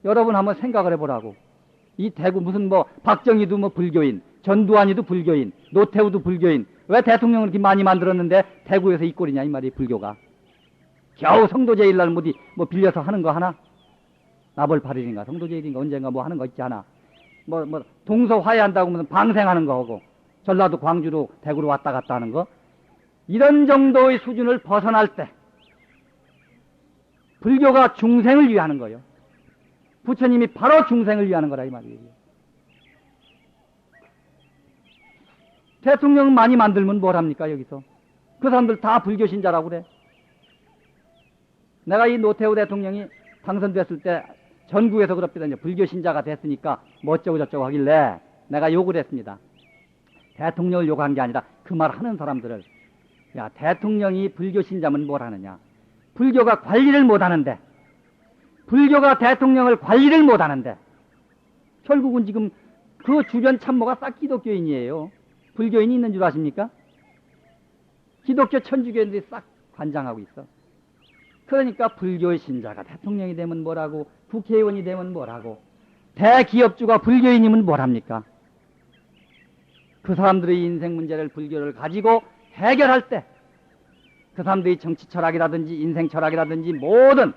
여러분 한번 생각을 해보라고. 이 대구 무슨 뭐 박정희도 뭐 불교인, 전두환이도 불교인, 노태우도 불교인, 왜 대통령을 이렇게 많이 만들었는데 대구에서 이 꼴이냐 이 말이 불교가. 겨우 성도제일날 뭐 빌려서 하는 거 하나? 나벌 8일인가 성도제일인가 언젠가 뭐 하는 거 있지 않아? 뭐 동서화해한다고 무슨 방생하는 거 하고 전라도 광주로 대구로 왔다 갔다 하는 거. 이런 정도의 수준을 벗어날 때 불교가 중생을 위하는 거예요. 부처님이 바로 중생을 위하는 거라 이 말이에요. 대통령 많이 만들면 뭘 합니까 여기서? 그 사람들 다 불교 신자라고 그래. 내가 이 노태우 대통령이 당선됐을 때 전국에서 그럽니다. 이제 불교 신자가 됐으니까 뭐 어쩌고 저쩌고 하길래 내가 욕을 했습니다. 대통령을 욕한 게 아니라 그 말 하는 사람들을. 야, 대통령이 불교 신자면 뭘 하느냐? 불교가 관리를 못 하는데, 불교가 대통령을 관리를 못 하는데, 결국은 지금 그 주변 참모가 싹 기독교인이에요. 불교인이 있는 줄 아십니까? 기독교 천주교인들이 싹 관장하고 있어. 그러니까 불교의 신자가 대통령이 되면 뭐라고, 국회의원이 되면 뭐라고, 대기업주가 불교인이면 뭐랍니까? 그 사람들의 인생 문제를 불교를 가지고 해결할 때 그 사람들의 정치 철학이라든지 인생 철학이라든지 모든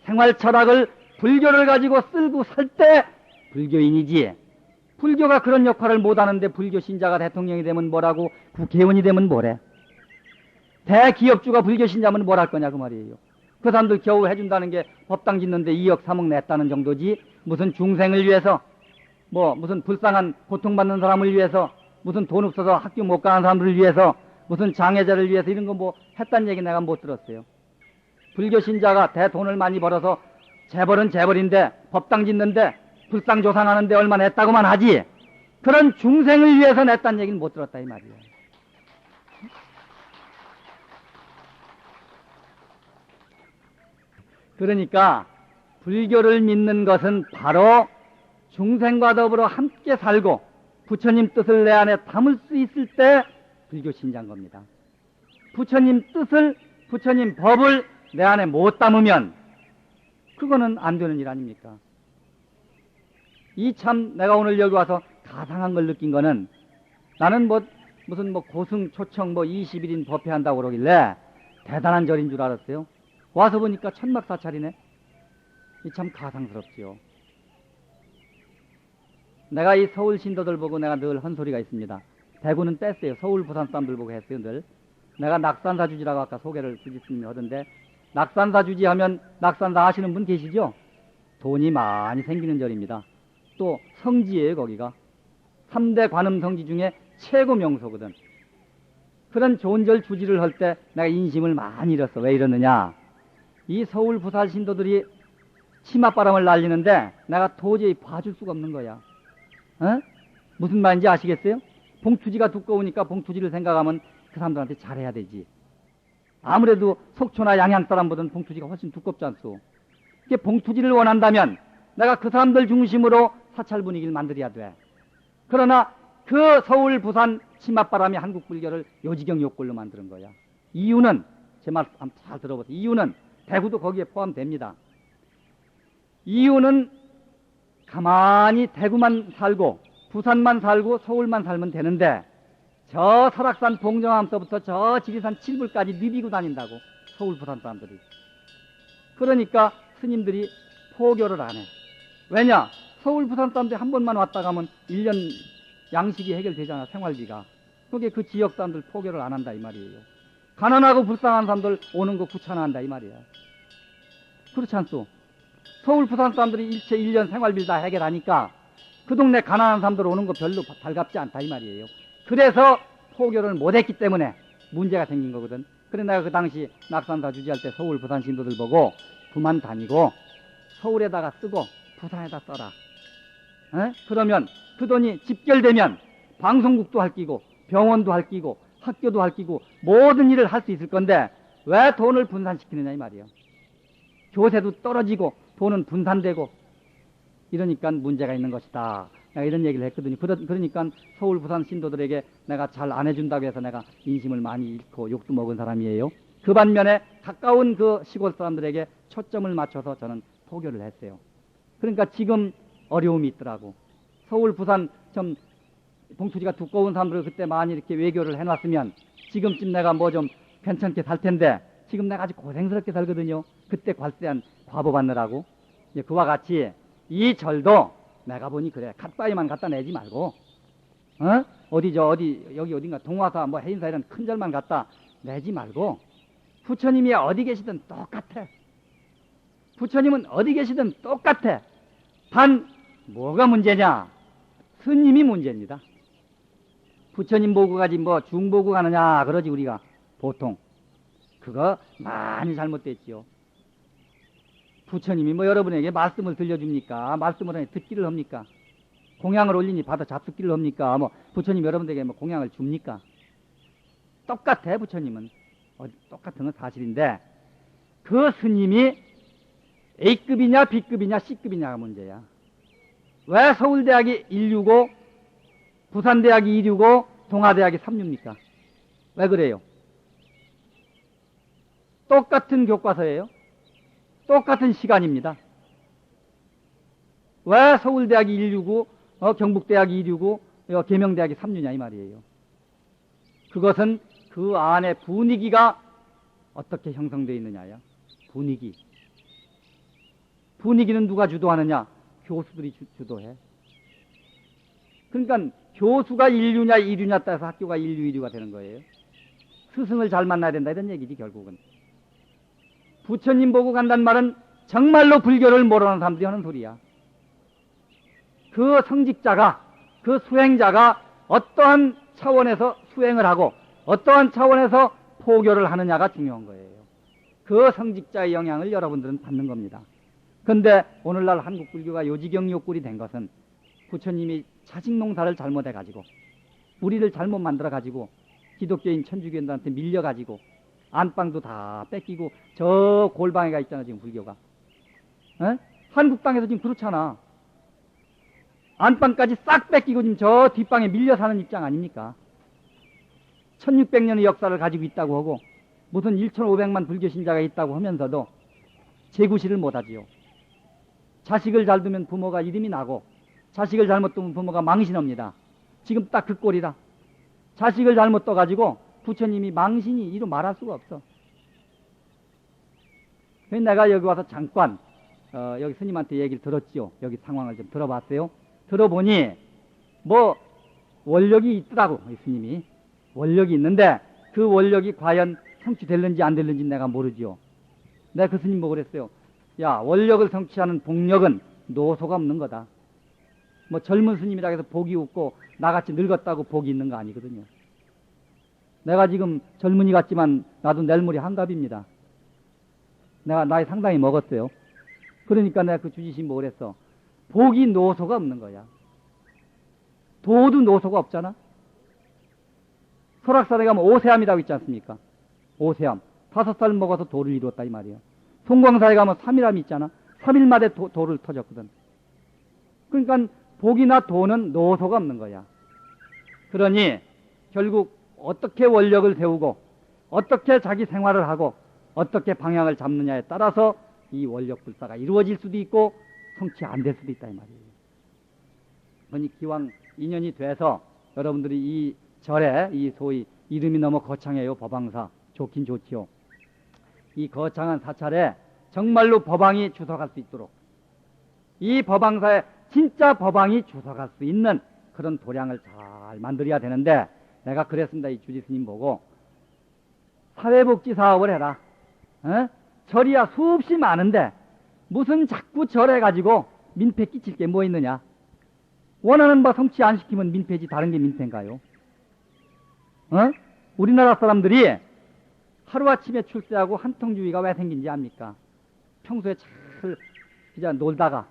생활 철학을 불교를 가지고 쓸고 살 때 불교인이지. 불교가 그런 역할을 못하는데 불교 신자가 대통령이 되면 뭐라고, 국회의원이 되면 뭐래? 대기업주가 불교 신자면 뭘 할 거냐 그 말이에요. 그 사람들 겨우 해준다는 게 법당 짓는데 2억 3억 냈다는 정도지, 무슨 중생을 위해서, 뭐 무슨 불쌍한 고통받는 사람을 위해서, 무슨 돈 없어서 학교 못 가는 사람들을 위해서, 무슨 장애자를 위해서 이런 거 뭐 했단 얘기 내가 못 들었어요. 불교 신자가 대돈을 많이 벌어서 재벌은 재벌인데 법당 짓는데 불상 조상하는데 얼마 냈다고만 하지, 그런 중생을 위해서 냈단 얘기는 못 들었다 이 말이에요. 그러니까 불교를 믿는 것은 바로 중생과 더불어 함께 살고 부처님 뜻을 내 안에 담을 수 있을 때 불교 신자인 겁니다. 부처님 뜻을, 부처님 법을 내 안에 못 담으면 그거는 안 되는 일 아닙니까? 이 참 내가 오늘 여기 와서 가상한 걸 느낀 거는, 나는 무슨 고승 초청 20일인 법회한다고 그러길래 대단한 절인 줄 알았어요. 와서 보니까 천막사찰이네. 이 참 가상스럽지요. 내가 이 서울 신도들 보고 내가 늘 헛소리가 있습니다. 대구는 뺐어요. 서울 부산 사람들 보고 했어요 늘. 내가 낙산사 주지라고 아까 소개를 주지스님이 하던데, 낙산사 주지 하면 낙산사 아시는 분 계시죠? 돈이 많이 생기는 절입니다. 또 성지예요 거기가. 3대 관음 성지 중에 최고 명소거든. 그런 좋은 절 주지를 할 때 내가 인심을 많이 잃었어. 왜 이러느냐, 이 서울 부산 신도들이 치맛바람을 날리는데 내가 도저히 봐줄 수가 없는 거야. 어? 무슨 말인지 아시겠어요? 봉투지가 두꺼우니까 봉투지를 생각하면 그 사람들한테 잘해야 되지. 아무래도 속초나 양양 사람보다는 봉투지가 훨씬 두껍지 않소. 이게 봉투지를 원한다면 내가 그 사람들 중심으로 사찰 분위기를 만들어야 돼. 그러나 그 서울 부산 치맛바람이 한국 불교를 요지경 요꼴로 만드는 거야. 이유는, 제 말 잘 들어보세요. 이유는 대구도 거기에 포함됩니다. 이유는 가만히 대구만 살고 부산만 살고 서울만 살면 되는데, 저 설악산 봉정암서부터 저 지리산 칠불까지 누비고 다닌다고 서울 부산 사람들이. 그러니까 스님들이 포교를 안 해. 왜냐, 서울 부산 사람들이 한 번만 왔다 가면 1년 양식이 해결되잖아, 생활비가. 그게 그 지역 사람들 포교를 안 한다 이 말이에요. 가난하고 불쌍한 사람들 오는 거 귀찮아한다 이 말이야. 그렇지 않소? 서울 부산 사람들이 일체 1년 생활비를 다 해결하니까 그 동네 가난한 사람들 오는 거 별로 달갑지 않다 이 말이에요. 그래서 포교를 못했기 때문에 문제가 생긴 거거든. 그래 내가 그 당시 낙산사 주지할 때 서울 부산 신도들 보고 그만 다니고 서울에다가 쓰고 부산에다 써라. 그러면 그 돈이 집결되면 방송국도 할 끼고 병원도 할 끼고 학교도 할 끼고 모든 일을 할 수 있을 건데 왜 돈을 분산시키느냐 이 말이에요. 교세도 떨어지고 돈은 분산되고 이러니까 문제가 있는 것이다. 내가 이런 얘기를 했거든요. 그러니까 서울 부산 신도들에게 내가 잘 안 해준다고 해서 내가 인심을 많이 잃고 욕도 먹은 사람이에요. 그 반면에 가까운 그 시골 사람들에게 초점을 맞춰서 저는 포교를 했어요. 그러니까 지금 어려움이 있더라고. 서울, 부산 좀 봉투지가 두꺼운 사람들 그때 많이 이렇게 외교를 해놨으면 지금쯤 내가 뭐 좀 괜찮게 살 텐데 지금 내가 아주 고생스럽게 살거든요. 그때 관세한 과보 받느라고. 그와 같이 이 절도 내가 보니 그래. 갓바위만 갖다 내지 말고 어디 어딘가 동화사 뭐 해인사 이런 큰 절만 갖다 내지 말고 부처님이 어디 계시든 똑같아. 부처님은 어디 계시든 똑같아. 단 뭐가 문제냐? 스님이 문제입니다. 부처님 보고 가지 뭐 중 보고 가느냐 그러지 우리가 보통. 그거 많이 잘못됐지요. 부처님이 뭐 여러분에게 말씀을 들려줍니까? 말씀을 하니 듣기를 합니까? 공양을 올리니 받아 잡숫기를 합니까? 뭐 부처님 여러분들에게 뭐 공양을 줍니까? 똑같아 부처님은. 똑같은 건 사실인데 그 스님이 A급이냐 B급이냐 C급이냐가 문제야. 왜 서울대학이 165 부산대학이 265 동아대학이 3류입니까? 왜 그래요? 똑같은 교과서예요. 똑같은 시간입니다. 왜 서울대학이 165 경북대학이 265 계명대학이 3류냐 이 말이에요. 그것은 그 안에 분위기가 어떻게 형성되어 있느냐야. 분위기는 누가 주도하느냐? 교수들이 주도해. 그러니까 교수가 1류냐 2류냐 따라서 학교가 1류 2류가 되는 거예요. 스승을 잘 만나야 된다 이런 얘기지 결국은. 부처님 보고 간단 말은 정말로 불교를 모르는 사람들이 하는 소리야. 그 성직자가 그 수행자가 어떠한 차원에서 수행을 하고 어떠한 차원에서 포교를 하느냐가 중요한 거예요. 그 성직자의 영향을 여러분들은 받는 겁니다. 그런데 오늘날 한국 불교가 요지경요꿀이 된 것은 부처님이 자식농사를 잘못해가지고 우리를 잘못 만들어가지고 기독교인 천주교인들한테 밀려가지고 안방도 다 뺏기고 저 골방에가 있잖아 지금 불교가. 한국 땅에서 지금 그렇잖아. 안방까지 싹 뺏기고 지금 저 뒷방에 밀려 사는 입장 아닙니까? 1600년의 역사를 가지고 있다고 하고 무슨 1500만 불교 신자가 있다고 하면서도 재구실을 못하지요. 자식을 잘 두면 부모가 이름이 나고 자식을 잘못 두면 부모가 망신합니다. 지금 딱 그 꼴이다. 자식을 잘못 떠가지고 부처님이 망신이 이루 말할 수가 없어. 그래서 내가 여기 와서 잠깐 여기 스님한테 얘기를 들었지요. 여기 상황을 좀 들어봤어요. 들어보니 뭐 원력이 있더라고. 스님이 원력이 있는데 그 원력이 과연 성취될는지 안 될는지 내가 모르지요. 내가 그 스님 보고 그랬어요. 야, 원력을 성취하는 복력은 노소가 없는 거다. 뭐 젊은 스님이라 해서 복이 없고 나같이 늙었다고 복이 있는 거 아니거든요. 내가 지금 젊은이 같지만 나도 내일모레 한갑입니다. 내가 나이 상당히 먹었어요. 그러니까 내가 그 주지신 뭐 그랬어. 복이 노소가 없는 거야. 도도 노소가 없잖아. 설악산에 가면 오세암이라고 있지 않습니까? 오세암. 5살 먹어서 도를 이루었다 이 말이에요. 송광사에 가면 3일암이 있잖아. 3일 만에 도를 터졌거든. 그러니까 복이나 도는 노소가 없는 거야. 그러니 결국 어떻게 원력을 세우고 어떻게 자기 생활을 하고 어떻게 방향을 잡느냐에 따라서 이 원력 불사가 이루어질 수도 있고 성취 안 될 수도 있다 이 말이에요. 그러니 기왕 인연이 돼서 여러분들이 이 절에 이 소위 이름이 너무 거창해요. 법왕사. 좋긴 좋지요. 이 거창한 사찰에 정말로 법왕이 주석할 수 있도록 이 법왕사에 진짜 법왕이 주석할 수 있는 그런 도량을 잘 만들어야 되는데 내가 그랬습니다. 이 주지스님 보고 사회복지 사업을 해라. 절이야 수없이 많은데 무슨 자꾸 절해가지고 민폐 끼칠 게 뭐 있느냐. 원하는 바 성취 안 시키면 민폐지 다른 게 민폐인가요? 우리나라 사람들이 하루아침에 출세하고 한통주의가 왜 생긴지 압니까? 평소에 잘 그냥 놀다가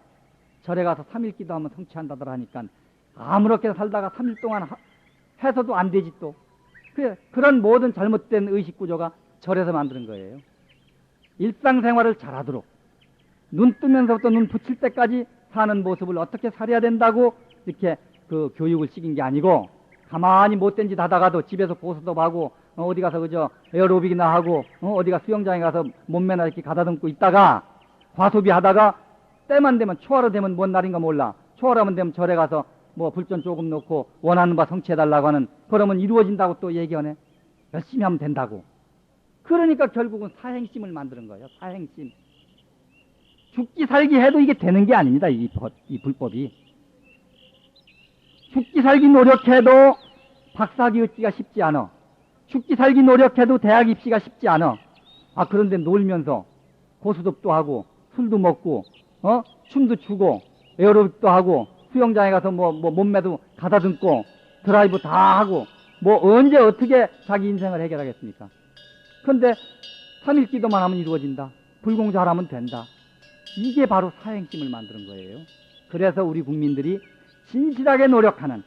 절에 가서 3일 기도하면 성취한다더라 하니까 아무렇게 살다가 3일 동안 해서도 안 되지 또. 그런 모든 잘못된 의식구조가 절에서 만드는 거예요. 일상생활을 잘하도록 눈 뜨면서부터 눈 붙일 때까지 사는 모습을 어떻게 살아야 된다고 이렇게 그 교육을 시킨 게 아니고 가만히 못된 짓 하다가도 집에서 고스톱 하고 어디 가서 그저 에어로빅이나 하고 어디가 수영장에 가서 몸매나 이렇게 가다듬고 있다가 과소비 하다가 때만 되면 초하루 되면 뭔 날인가 몰라. 초하루만 되면 절에 가서 뭐 불전 조금 놓고 원하는 바 성취해달라고 하는, 그러면 이루어진다고 또 얘기하네. 열심히 하면 된다고. 그러니까 결국은 사행심을 만드는 거예요. 사행심. 죽기 살기 해도 이게 되는 게 아닙니다. 이 불법이. 죽기 살기 노력해도 박사학위 얻기가 쉽지 않아. 죽기 살기 노력해도 대학 입시가 쉽지 않아. 아, 그런데 놀면서 고스톱도 하고 술도 먹고 춤도 추고 에어로빅도 하고 수영장에 가서 뭐 몸매도 가다듬고 드라이브 다 하고 뭐 언제 어떻게 자기 인생을 해결하겠습니까? 그런데 3일 기도만 하면 이루어진다. 불공자하면 된다. 이게 바로 사행심을 만드는 거예요. 그래서 우리 국민들이 진실하게 노력해서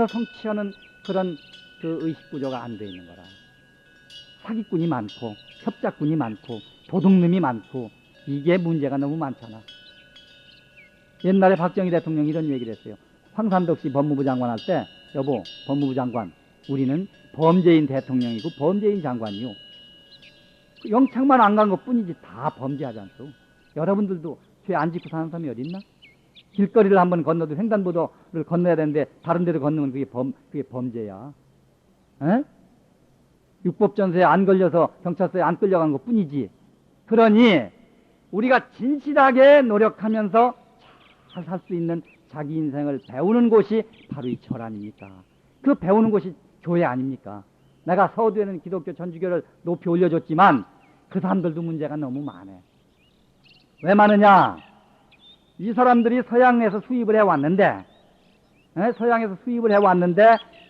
성취하는 그런 그 의식구조가 안 돼 있는 거라. 사기꾼이 많고 협작꾼이 많고 도둑놈이 많고 이게 문제가 너무 많잖아. 옛날에 박정희 대통령이 이런 얘기를 했어요. 황산덕 씨 법무부 장관 할 때, 여보 법무부 장관, 우리는 범죄인 대통령이고 범죄인 장관이요. 영창만 안 간 것 뿐이지 다 범죄하지 않소. 여러분들도 죄 안 짓고 사는 사람이 어딨나? 길거리를 한번 건너도 횡단보도를 건너야 되는데 다른 데로 건너면 그게 범죄야. 에? 육법전서에 안 걸려서 경찰서에 안 끌려간 것 뿐이지. 그러니 우리가 진실하게 노력하면서 잘 살 수 있는 자기 인생을 배우는 곳이 바로 이 절 아닙니까? 그 배우는 곳이 교회 아닙니까? 내가 서두에는 기독교 천주교를 높이 올려줬지만 그 사람들도 문제가 너무 많아. 왜 많으냐? 이 사람들이 서양에서 수입을 해왔는데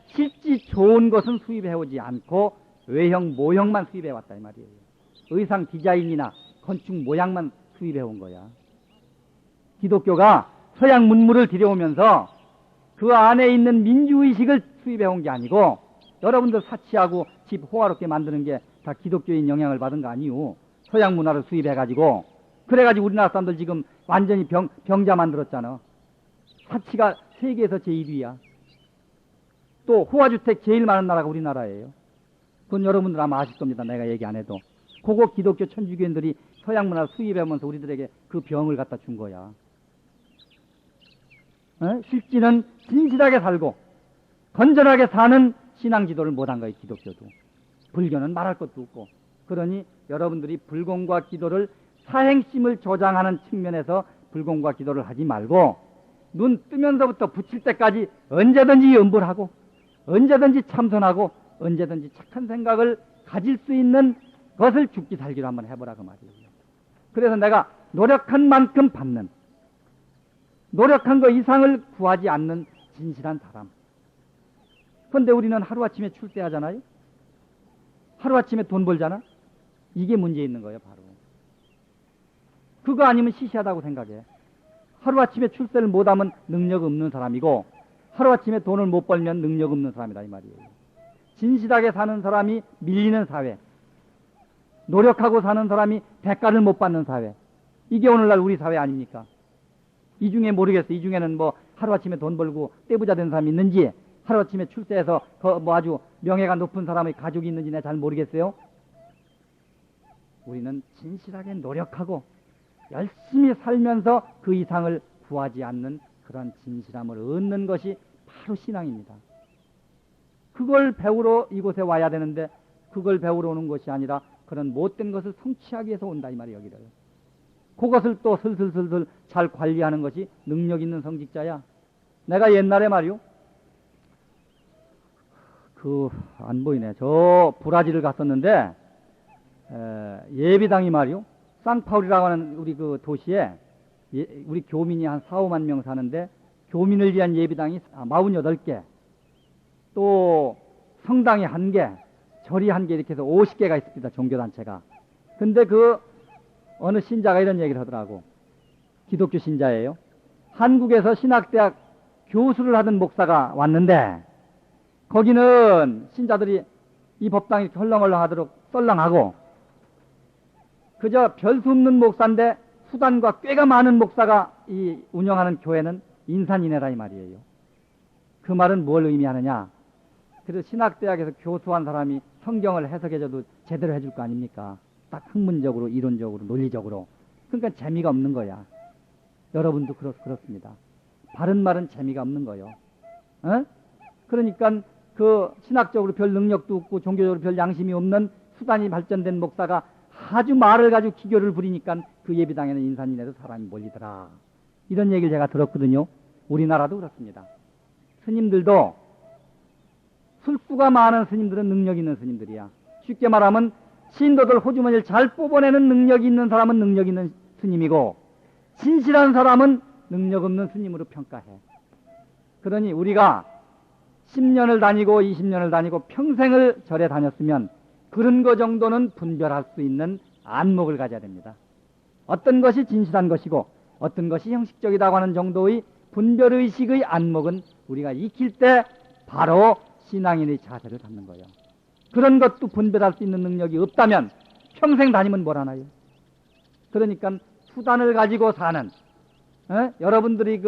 실제 좋은 것은 수입해오지 않고 외형 모형만 수입해왔다 이 말이에요. 의상 디자인이나 건축 모양만 수입해온 거야. 기독교가 서양 문물을 들여오면서 그 안에 있는 민주의식을 수입해온 게 아니고, 여러분들 사치하고 집 호화롭게 만드는 게 다 기독교인 영향을 받은 거 아니오. 서양 문화를 수입해가지고, 그래가지고 우리나라 사람들 지금 완전히 병자 만들었잖아. 사치가 세계에서 제1위야. 또 호화주택 제일 많은 나라가 우리나라예요. 그건 여러분들 아마 아실 겁니다. 내가 얘기 안 해도. 그거 기독교 천주교인들이 서양 문화를 수입하면서 우리들에게 그 병을 갖다 준 거야. 실제는 진실하게 살고 건전하게 사는 신앙 지도를 못한 거예요. 기독교도. 불교는 말할 것도 없고. 그러니 여러분들이 불공과 기도를, 사행심을 조장하는 측면에서 불공과 기도를 하지 말고, 눈 뜨면서부터 붙일 때까지 언제든지 염불하고 언제든지 참선하고 언제든지 착한 생각을 가질 수 있는 것을 죽기 살기로 한번 해보라 그 말이에요. 그래서 내가 노력한 만큼 받는, 노력한 거 이상을 구하지 않는 진실한 사람. 그런데 우리는 하루아침에 출세하잖아요. 하루아침에 돈 벌잖아. 이게 문제 있는 거예요. 바로 그거 아니면 시시하다고 생각해. 하루아침에 출세를 못하면 능력 없는 사람이고, 하루아침에 돈을 못 벌면 능력 없는 사람이다 이 말이에요. 진실하게 사는 사람이 밀리는 사회, 노력하고 사는 사람이 대가를 못 받는 사회, 이게 오늘날 우리 사회 아닙니까? 이 중에 모르겠어. 이 중에는 뭐 하루아침에 돈 벌고 떼부자 된 사람이 있는지, 하루아침에 출세해서 뭐 아주 명예가 높은 사람의 가족이 있는지 내가 잘 모르겠어요. 우리는 진실하게 노력하고 열심히 살면서 그 이상을 구하지 않는 그런 진실함을 얻는 것이 바로 신앙입니다. 그걸 배우러 이곳에 와야 되는데, 그걸 배우러 오는 것이 아니라 그런 못된 것을 성취하기 위해서 온다 이 말이에요. 여기를. 그것을 또 슬슬슬슬 잘 관리하는 것이 능력 있는 성직자야. 내가 옛날에 말이요, 안 보이네. 저 브라질을 갔었는데, 예비당이 말이요, 상파울이라고 하는 우리 그 도시에 우리 교민이 한 4, 5만 명 사는데, 교민을 위한 예비당이 48개, 또 성당이 1개, 절이 1개, 이렇게 해서 50개가 있습니다. 종교단체가. 근데 어느 신자가 이런 얘기를 하더라고. 기독교 신자예요. 한국에서 신학대학 교수를 하던 목사가 왔는데, 거기는 신자들이 이 법당이 헐렁헐렁 하도록 썰렁하고, 그저 별 수 없는 목사인데 수단과 꽤가 많은 목사가 이 운영하는 교회는 인산인해라 이 말이에요. 그 말은 뭘 의미하느냐? 그래서 신학대학에서 교수한 사람이 성경을 해석해줘도 제대로 해줄 거 아닙니까? 딱 학문적으로, 이론적으로, 논리적으로. 그러니까 재미가 없는 거야. 여러분도 그렇습니다. 바른 말은 재미가 없는 거요. 어? 그러니까 그 신학적으로 별 능력도 없고 종교적으로 별 양심이 없는 수단이 발전된 목사가 아주 말을 가지고 기교를 부리니까 그 예비당에는 인산인해도 사람이 몰리더라. 이런 얘기를 제가 들었거든요. 우리나라도 그렇습니다. 스님들도 술수가 많은 스님들은 능력 있는 스님들이야. 쉽게 말하면 신도들 호주머니를 잘 뽑아내는 능력이 있는 사람은 능력 있는 스님이고 진실한 사람은 능력 없는 스님으로 평가해. 그러니 우리가 10년을 다니고 20년을 다니고 평생을 절에 다녔으면 그런 거 정도는 분별할 수 있는 안목을 가져야 됩니다. 어떤 것이 진실한 것이고 어떤 것이 형식적이라고 하는 정도의 분별의식의 안목은 우리가 익힐 때 바로 신앙인의 자세를 갖는 거예요. 그런 것도 분별할 수 있는 능력이 없다면 평생 다니면 뭘 하나요? 그러니까 수단을 가지고 사는 여러분들이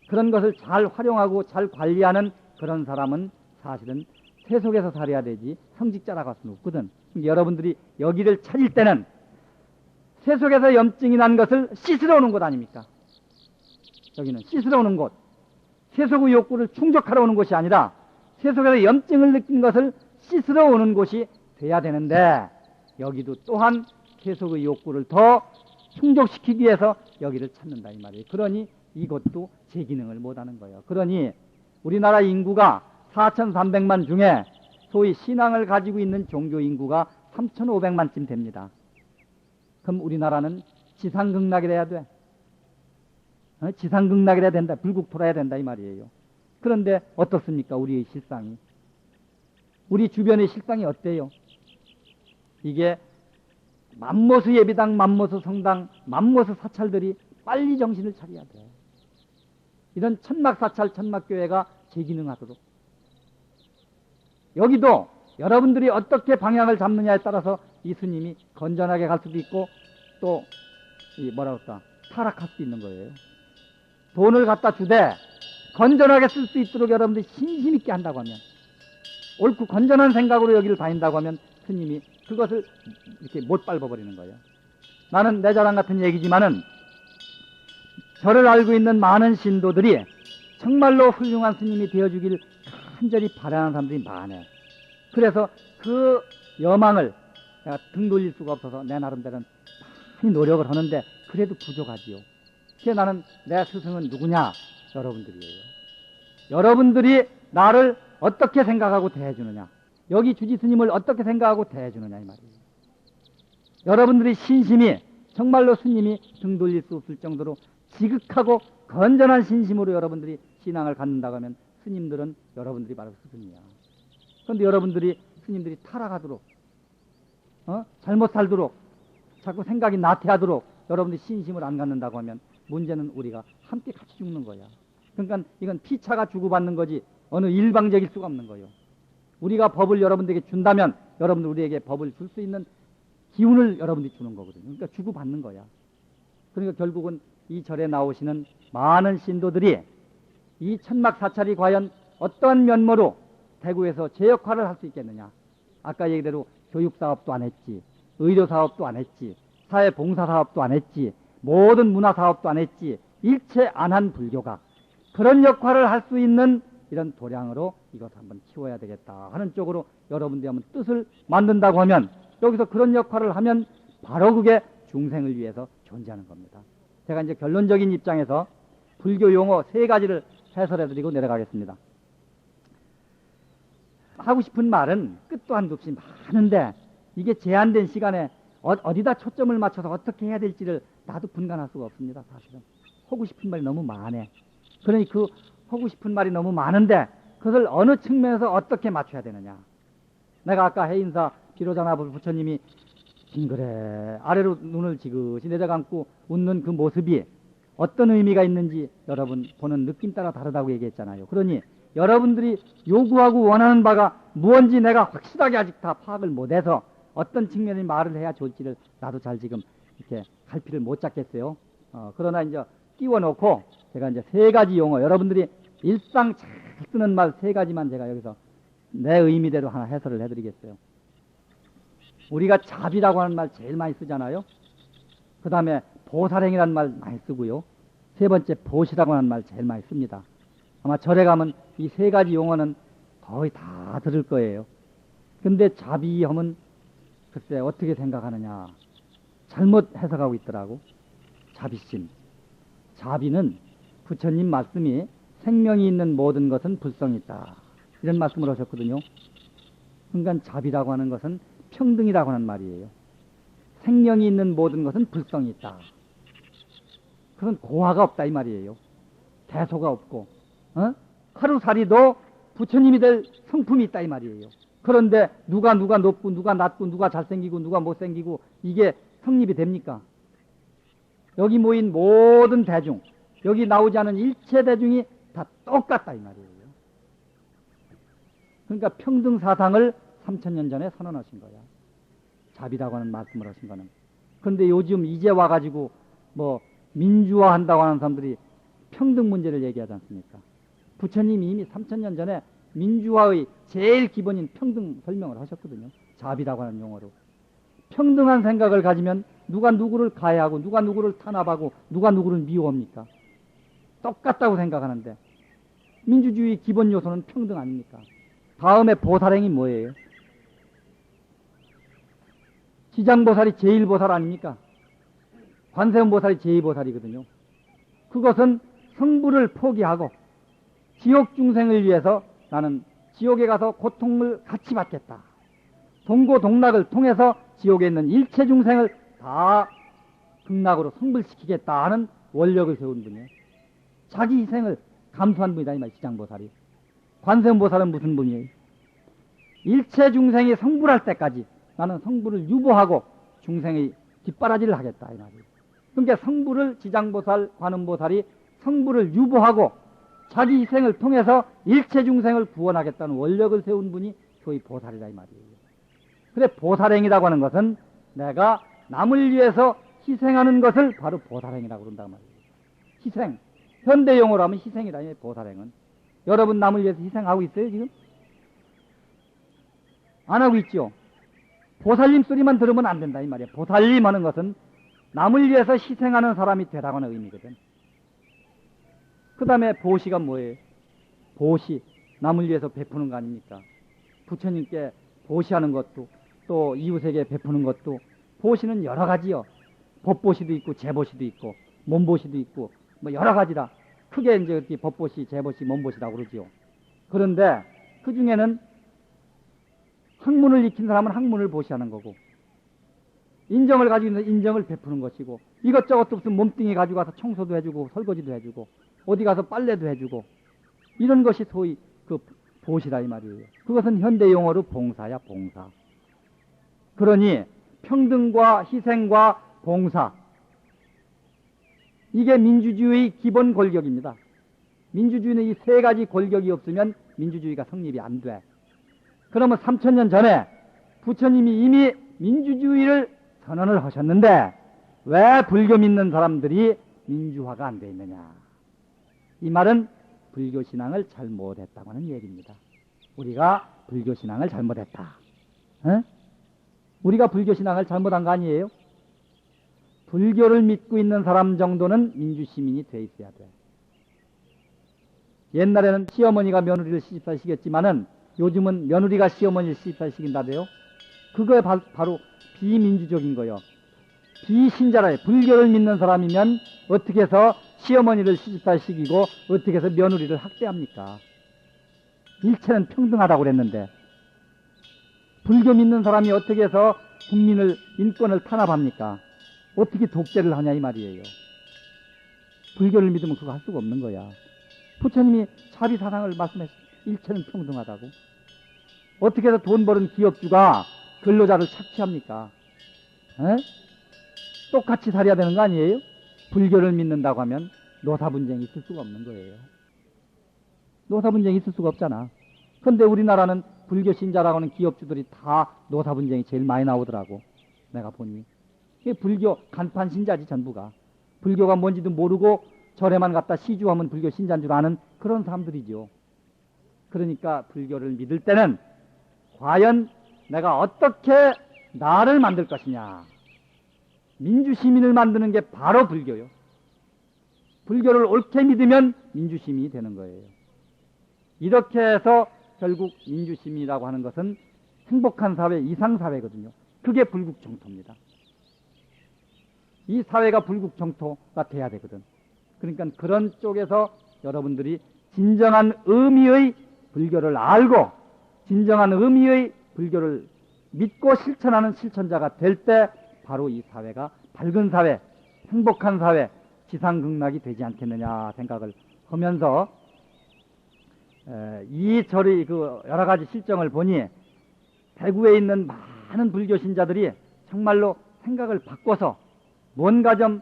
그런 것을 잘 활용하고 잘 관리하는 그런 사람은 사실은 세속에서 살아야 되지 성직자라고 할 수는 없거든. 여러분들이 여기를 찾을 때는 세속에서 염증이 난 것을 씻으러 오는 곳 아닙니까? 여기는 씻으러 오는 곳, 세속의 욕구를 충족하러 오는 곳이 아니라 세속에서 염증을 느낀 것을 씻으러 오는 곳이 돼야 되는데 여기도 또한 세속의 욕구를 더 충족시키기 위해서 여기를 찾는다 이 말이에요. 그러니 이것도 제 기능을 못하는 거예요. 그러니 우리나라 인구가 4,300만 중에 소위 신앙을 가지고 있는 종교 인구가 3,500만쯤 됩니다. 그럼 우리나라는 지상극락이 돼야 돼. 지상극락이 돼야 된다. 불국토라야 된다 이 말이에요. 그런데 어떻습니까? 우리의 실상이. 우리 주변의 실상이 어때요? 이게 맘모스 예비당, 맘모스 성당, 맘모스 사찰들이 빨리 정신을 차려야 돼. 이런 천막사찰, 천막교회가 재기능하도록. 여기도 여러분들이 어떻게 방향을 잡느냐에 따라서 이 스님이 건전하게 갈 수도 있고 또 타락할 수도 있는 거예요. 돈을 갖다 주되 건전하게 쓸 수 있도록 여러분들이 신심 있게 한다고 하면, 옳고 건전한 생각으로 여기를 다닌다고 하면 스님이 그것을 이렇게 못 밟아버리는 거예요. 나는 내 자랑 같은 얘기지만은 저를 알고 있는 많은 신도들이 정말로 훌륭한 스님이 되어주길 간절히 바라는 사람들이 많아요. 그래서 그 여망을 내가 등 돌릴 수가 없어서 내 나름대로는 많이 노력을 하는데 그래도 부족하지요. 그래서 나는 내 스승은 누구냐? 여러분들이에요. 여러분들이 나를 어떻게 생각하고 대해주느냐, 여기 주지 스님을 어떻게 생각하고 대해주느냐 이 말이에요. 여러분들이 신심이 정말로 스님이 등 돌릴 수 없을 정도로 지극하고 건전한 신심으로 여러분들이 신앙을 갖는다고 하면 스님들은 여러분들이 바로 스승이야. 그런데 여러분들이 스님들이 타락하도록 잘못 살도록 자꾸 생각이 나태하도록 여러분들이 신심을 안 갖는다고 하면 문제는 우리가 함께 같이 죽는 거야. 그러니까 이건 피차가 주고받는 거지 어느 일방적일 수가 없는 거예요. 우리가 법을 여러분들에게 준다면 여러분들 우리에게 법을 줄 수 있는 기운을 여러분들이 주는 거거든요. 그러니까 주고받는 거야. 그러니까 결국은 이 절에 나오시는 많은 신도들이 이 천막사찰이 과연 어떠한 면모로 대구에서 제 역할을 할 수 있겠느냐. 아까 얘기대로 교육사업도 안 했지, 의료사업도 안 했지, 사회봉사사업도 안 했지, 모든 문화사업도 안 했지, 일체 안 한 불교가 그런 역할을 할 수 있는 이런 도량으로 이것을 한번 키워야 되겠다 하는 쪽으로 여러분들이 한번 뜻을 만든다고 하면 여기서 그런 역할을 하면 바로 그게 중생을 위해서 존재하는 겁니다. 제가 이제 결론적인 입장에서 불교 용어 3가지를 해설해드리고 내려가겠습니다. 하고 싶은 말은 끝도 한도 없이 많은데 이게 제한된 시간에 어디다 초점을 맞춰서 어떻게 해야 될지를 나도 분간할 수가 없습니다. 사실은 하고 싶은 말이 너무 많네. 그러니 그 하고 싶은 말이 너무 많은데 그것을 어느 측면에서 어떻게 맞춰야 되느냐. 내가 아까 해인사 비로자나 부처님이 빙그레 아래로 눈을 지그시 내려감고 웃는 그 모습이 어떤 의미가 있는지 여러분 보는 느낌 따라 다르다고 얘기했잖아요. 그러니 여러분들이 요구하고 원하는 바가 무언지 내가 확실하게 아직 다 파악을 못해서 어떤 측면의 말을 해야 좋을지를 나도 잘 지금 이렇게 갈피를 못 잡겠어요. 그러나 이제 끼워놓고 제가 이제 3가지 용어, 여러분들이 일상 잘 쓰는 말 3가지만 제가 여기서 내 의미대로 하나 해설을 해드리겠어요. 우리가 자비라고 하는 말 제일 많이 쓰잖아요. 그 다음에 보살행이라는 말 많이 쓰고요. 세 번째 보시라고 하는 말 제일 많이 씁니다. 아마 절에 가면 이 세 가지 용어는 거의 다 들을 거예요. 근데 자비하면 글쎄 어떻게 생각하느냐. 잘못 해석하고 있더라고. 자비심. 자비는 부처님 말씀이 생명이 있는 모든 것은 불성이 있다. 이런 말씀을 하셨거든요. 그러니까 자비라고 하는 것은 평등이라고 하는 말이에요. 생명이 있는 모든 것은 불성이 있다. 그건 고화가 없다 이 말이에요. 대소가 없고 하루살이도 부처님이 될 성품이 있다 이 말이에요. 그런데 누가 높고 누가 낮고 누가 잘생기고 누가 못생기고 이게 성립이 됩니까? 여기 모인 모든 대중, 여기 나오지 않은 일체 대중이 다 똑같다 이 말이에요. 그러니까 평등사상을 3000년 전에 선언하신 거야. 자비라고 하는 말씀을 하신 거는. 그런데 요즘 이제 와가지고 뭐 민주화한다고 하는 사람들이 평등 문제를 얘기하지 않습니까? 부처님이 이미 3000년 전에 민주화의 제일 기본인 평등 설명을 하셨거든요. 자비라고 하는 용어로. 평등한 생각을 가지면 누가 누구를 가해하고 누가 누구를 탄압하고 누가 누구를 미워합니까? 똑같다고 생각하는데 민주주의 기본 요소는 평등 아닙니까? 다음에 보살행이 뭐예요? 지장보살이 제1보살 아닙니까? 관세음보살이 제2보살이거든요. 그것은 성부를 포기하고 지옥 중생을 위해서 나는 지옥에 가서 고통을 같이 받겠다. 동고동락을 통해서 지옥에 있는 일체 중생을 다 극락으로 성불시키겠다 하는 원력을 세운 분이에요. 자기 희생을 감수한 분이다 이 말이에요. 지장보살이. 관세음보살은 무슨 분이에요? 일체 중생이 성불할 때까지 나는 성불을 유보하고 중생의 뒷바라지를 하겠다 이 말이에요. 그러니까 성불을 지장보살, 관음보살이 성불을 유보하고 자기 희생을 통해서 일체 중생을 구원하겠다는 원력을 세운 분이 소위 보살이다 이 말이에요. 그래 보살행이라고 하는 것은 내가 남을 위해서 희생하는 것을 바로 보살행이라고 그런단 말이에요. 희생. 현대용어로 하면 희생이다 이 보살행은. 여러분 남을 위해서 희생하고 있어요 지금? 안 하고 있죠. 보살님 소리만 들으면 안 된다 이 말이에요. 보살님 하는 것은 남을 위해서 희생하는 사람이 되라고 하는 의미거든. 그 다음에 보시가 뭐예요? 보시. 남을 위해서 베푸는 거 아닙니까? 부처님께 보시하는 것도 또 이웃에게 베푸는 것도 보시는 여러 가지요. 법보시도 있고 제보시도 있고 몸보시도 있고 뭐 여러 가지라. 크게 이제 이렇게 법보시, 제보시, 몸보시라고 그러지요. 그런데 그 중에는 학문을 익힌 사람은 학문을 보시하는 거고 인정을 가지고 있는 인정을 베푸는 것이고 이것저것 무슨 몸뚱이 가지고 가서 청소도 해주고 설거지도 해주고 어디 가서 빨래도 해주고 이런 것이 소위 그 보시라 이 말이에요. 그것은 현대 용어로 봉사야 봉사. 그러니 평등과 희생과 봉사 이게 민주주의의 기본 골격입니다. 민주주의는 이 세 가지 골격이 없으면 민주주의가 성립이 안 돼. 그러면 3000년 전에 부처님이 이미 민주주의를 선언을 하셨는데 왜 불교 믿는 사람들이 민주화가 안 돼 있느냐. 이 말은 불교신앙을 잘못했다고 하는 얘기입니다. 우리가 불교신앙을 잘못했다. 에? 우리가 불교신앙을 잘못한 거 아니에요? 불교를 믿고 있는 사람 정도는 민주시민이 돼 있어야 돼. 옛날에는 시어머니가 며느리를 시집살 시켰지만은 요즘은 며느리가 시어머니를 시집살 시킨다대요. 그거에 바로 비민주적인 거요. 비신자라요. 불교를 믿는 사람이면 어떻게 해서 시어머니를 시집살 시키고 어떻게 해서 며느리를 학대합니까? 일체는 평등하다고 그랬는데 불교 믿는 사람이 어떻게 해서 국민을 인권을 탄압합니까? 어떻게 독재를 하냐 이 말이에요. 불교를 믿으면 그거 할 수가 없는 거야. 부처님이 자비사상을 말씀했어. 일체는 평등하다고. 어떻게 해서 돈 버는 기업주가 근로자를 착취합니까? 에? 똑같이 살아야 되는 거 아니에요? 불교를 믿는다고 하면 노사 분쟁이 있을 수가 없는 거예요. 노사 분쟁이 있을 수가 없잖아. 그런데 우리나라는 불교 신자라고 하는 기업주들이 다 노사 분쟁이 제일 많이 나오더라고. 내가 보니. 이게 불교 간판 신자지 전부가. 불교가 뭔지도 모르고 절에만 갔다 시주하면 불교 신자인 줄 아는 그런 사람들이죠. 그러니까 불교를 믿을 때는 과연 내가 어떻게 나를 만들 것이냐. 민주시민을 만드는 게 바로 불교요. 불교를 옳게 믿으면 민주시민이 되는 거예요. 이렇게 해서 결국 민주시민이라고 하는 것은 행복한 사회, 이상사회거든요. 그게 불국정토입니다. 이 사회가 불국정토가 돼야 되거든. 그러니까 그런 쪽에서 여러분들이 진정한 의미의 불교를 알고 진정한 의미의 불교를 믿고 실천하는 실천자가 될 때 바로 이 사회가 밝은 사회, 행복한 사회, 지상극락이 되지 않겠느냐 생각을 하면서 이 절의 그 여러 가지 실정을 보니 대구에 있는 많은 불교 신자들이 정말로 생각을 바꿔서 뭔가 좀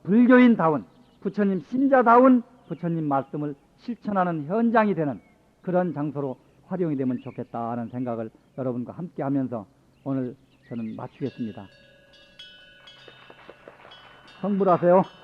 불교인다운 부처님 신자다운 부처님 말씀을 실천하는 현장이 되는 그런 장소로 활용이 되면 좋겠다는 생각을 여러분과 함께 하면서 오늘 저는 마치겠습니다. 성불하세요.